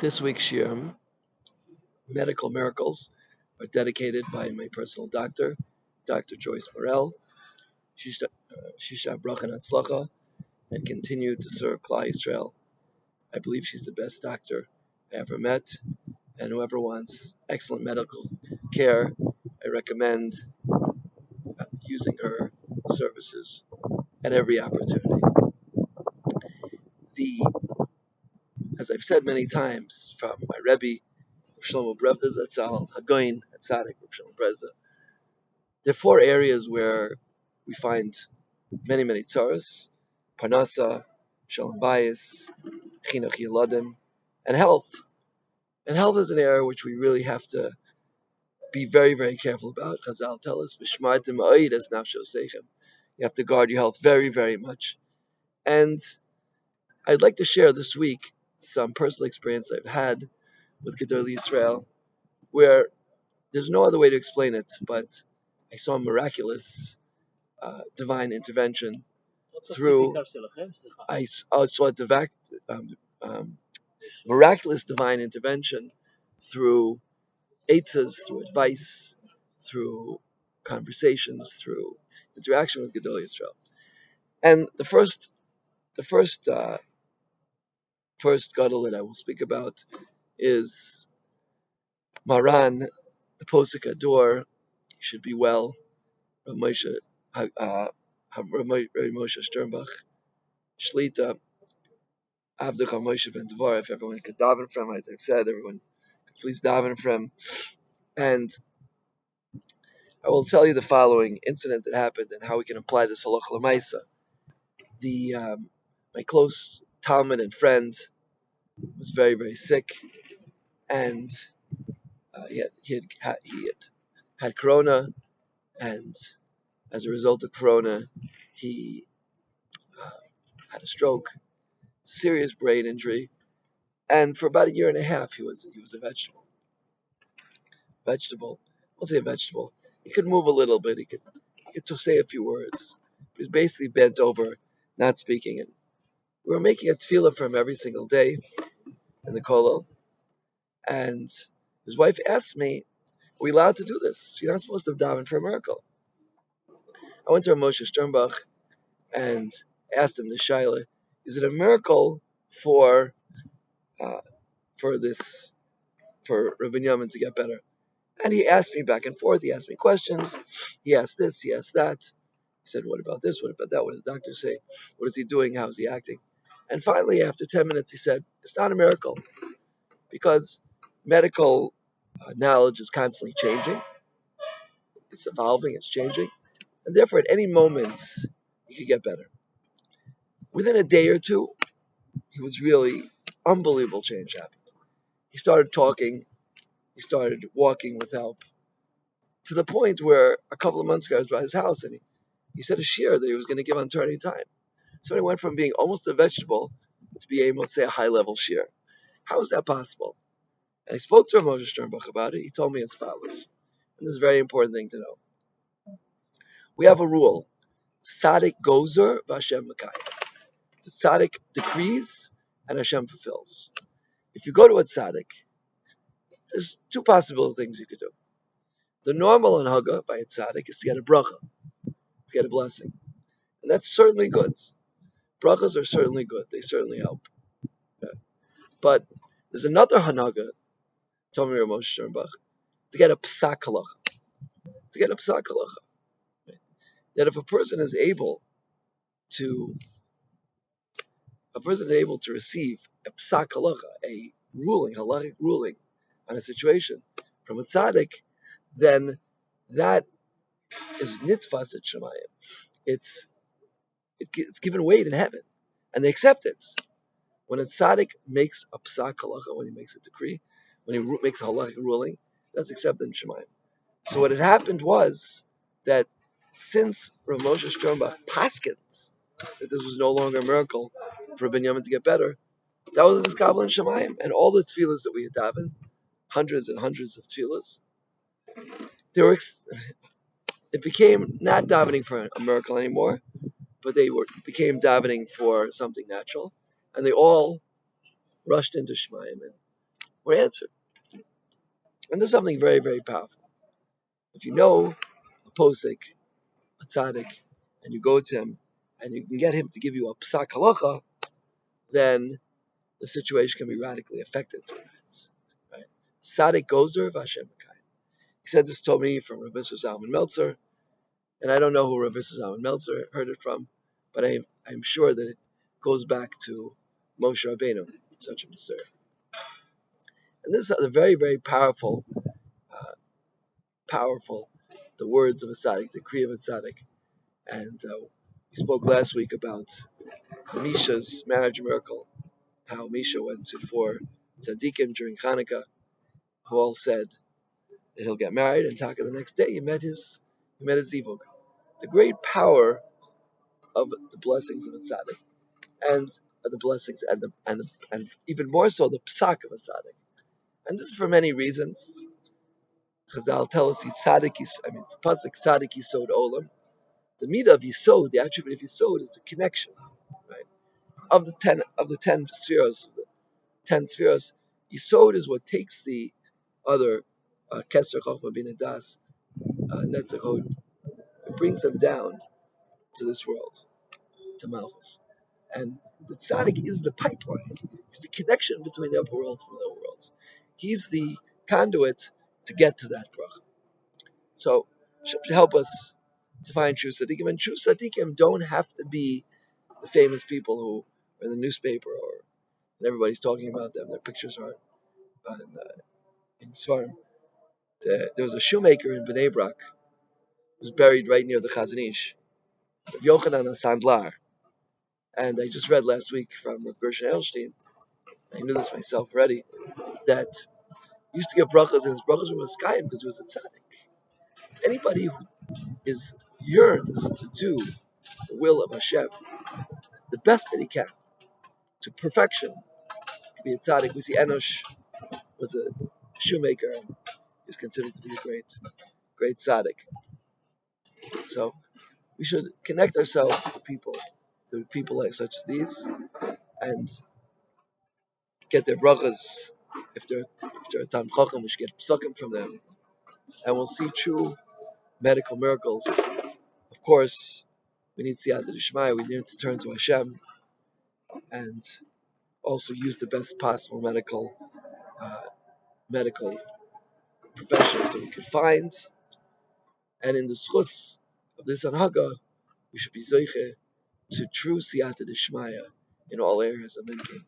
This week's Shiurim, Medical Miracles, are dedicated by my personal doctor, Dr. Joyce Morel. Shisha Bracha and Hatzlacha, and continue to serve Klal Yisrael. I believe she's the best doctor I ever met, and whoever wants excellent medical care, I recommend using her services at every opportunity. As I've said many times, from my Rabbi, Shlomo Brevda Zatzal, Hagoyin, Hatzadik, Shlomo Brevda, there are four areas where we find many tzaras: Parnasa, Shalom Bayis, Chinuch Yeladim, and health. And health is an area which we really have to be very careful about. Chazal tell us, "V'shmartem ha'oid es nafsho seichem." You have to guard your health very much. And I'd like to share this week some personal experience I've had with Gedolei Yisrael, where there's no other way to explain it, but I saw miraculous divine intervention through. I saw miraculous divine intervention through eitzes, through advice, through conversations, through interaction with Gedolei Yisrael. And the first gadol that I will speak about is Maran, the Posek Ador. He should be well. Rabbi Moshe Sternbuch, Shlita, Avdech Moshe Ben Devar. If everyone could daven for him, as I've said, everyone could please daven for him. And I will tell you the following incident that happened and how we can apply this halacha l'maisa. My close talmid and friend was very sick, and he had corona, and as a result of corona, he had a stroke, serious brain injury, and for about a year and a half he was a vegetable. I'll say a vegetable. He could move a little bit. He could say a few words. He was basically bent over, not speaking. And we were making a tefillah for him every single day in the kollel. And his wife asked me, "Are we allowed to do this? You're not supposed to daven for a miracle." I went to Moshe Sternbuch and asked him the shaila: is it a miracle for Rabbi Yamin to get better? And he asked me back and forth. He asked me questions. He asked this. He asked that. He said, "What about this? What about that? What did the doctor say? What is he doing? How is he acting?" And finally, after 10 minutes, he said, "It's not a miracle, because medical knowledge is constantly changing. It's evolving. It's changing. And therefore, at any moment, he could get better." Within a day or two, he was really unbelievable change happened. He started talking. He started walking with help, to the point where a couple of months ago I was by his house, and he said a shiur that he was going to give on turning time. So he went from being almost a vegetable to be able to say a high-level shiur. How is that possible? And I spoke to Moshe Sternbuch about it. He told me as follows, and this is a very important thing to know. We have a rule: Tzaddik gozer v'Hashem mekayim. The tzaddik decrees and Hashem fulfills. If you go to a tzaddik, there's two possible things you could do. The normal anhaga by a tzaddik is to get a bracha, to get a blessing. And that's certainly good. Brachas are certainly good. They certainly help. Yeah. But there's another hanaga, told me Moshe Sternbuch, to get a psak halacha. To get a psak halacha. Right? That if a person is able to receive a psak halacha, a halachic ruling on a situation from a tzaddik, then that is nitfas at Shemayim. It's given weight in heaven, and they accept it. When a tzaddik makes a psak halacha, when he makes a decree, when he makes a halachic ruling, that's accepted in Shemayim. So what had happened was that since Rav Moshe Sternbuch paskins that this was no longer a miracle for Binyamin to get better, that was his kabbalah in Shemayim, and all the tefillahs that we had davened, hundreds and hundreds of tefillahs, it became not davening for a miracle anymore, but became davening for something natural, and they all rushed into Shemayim. And were answered. And there's something very, very powerful. If you know a posik, a tzaddik, and you go to him, and you can get him to give you a psak halacha, then the situation can be radically affected through that. Right? Tzaddik gozer v'Hashem Mekayim. He said this to me from Rabbi Zalman Meltzer, and I don't know who Rabbi Zalman Meltzer heard it from, but I'm sure that it goes back to Moshe Rabbeinu, such a Messiah. And this is a very, very powerful, powerful, the words of a tzaddik, the kriya of a tzaddik. And we spoke last week about Misha's marriage miracle, how Misha went to 4 tzaddikim during Hanukkah, who all said that he'll get married, and Taka the next day he met his zivug. The great power of the blessings of a tzaddik, and the blessings and even more so the psak of a tzaddik. And this is for many reasons. Chazal tell us it's a pasuk tzaddik yisod olam. The midah of yisod, the attribute of yisod, is the connection, right? Of the ten spheres, yisod is what takes the other keser chochma bin das netzach hod, and brings them down to this world, to Malchus. And the tzaddik is the pipeline. He's the connection between the upper worlds and the lower worlds. He's the conduit to get to that bracha. So, should help us to find true tzaddikim. And true tzaddikim don't have to be the famous people who are in the newspaper and everybody's talking about them. Their pictures are in Svarim. There was a shoemaker in Bnei Brak who was buried right near the Chazon Ish, Yochanan Sandlar. And I just read last week from Rav Gershon Edelstein, I knew this myself already, that he used to get brachas, and his brachas were Miskayim because he was a tzaddik. Anybody who yearns to do the will of Hashem the best that he can, to perfection, could be a tzaddik. We see Enosh was a shoemaker, and he was considered to be a great tzaddik. So we should connect ourselves to people like such as these, and get their brachas. If they're a Tam Chacham, we should get psukim from them, and we'll see true medical miracles. Of course, we need siyata d'shmaya. We need to turn to Hashem, and also use the best possible medical professionals that we could find. And in the schus of this anhaga, we should be zoiche to true siyata d'shmaya in all areas of the kingdom.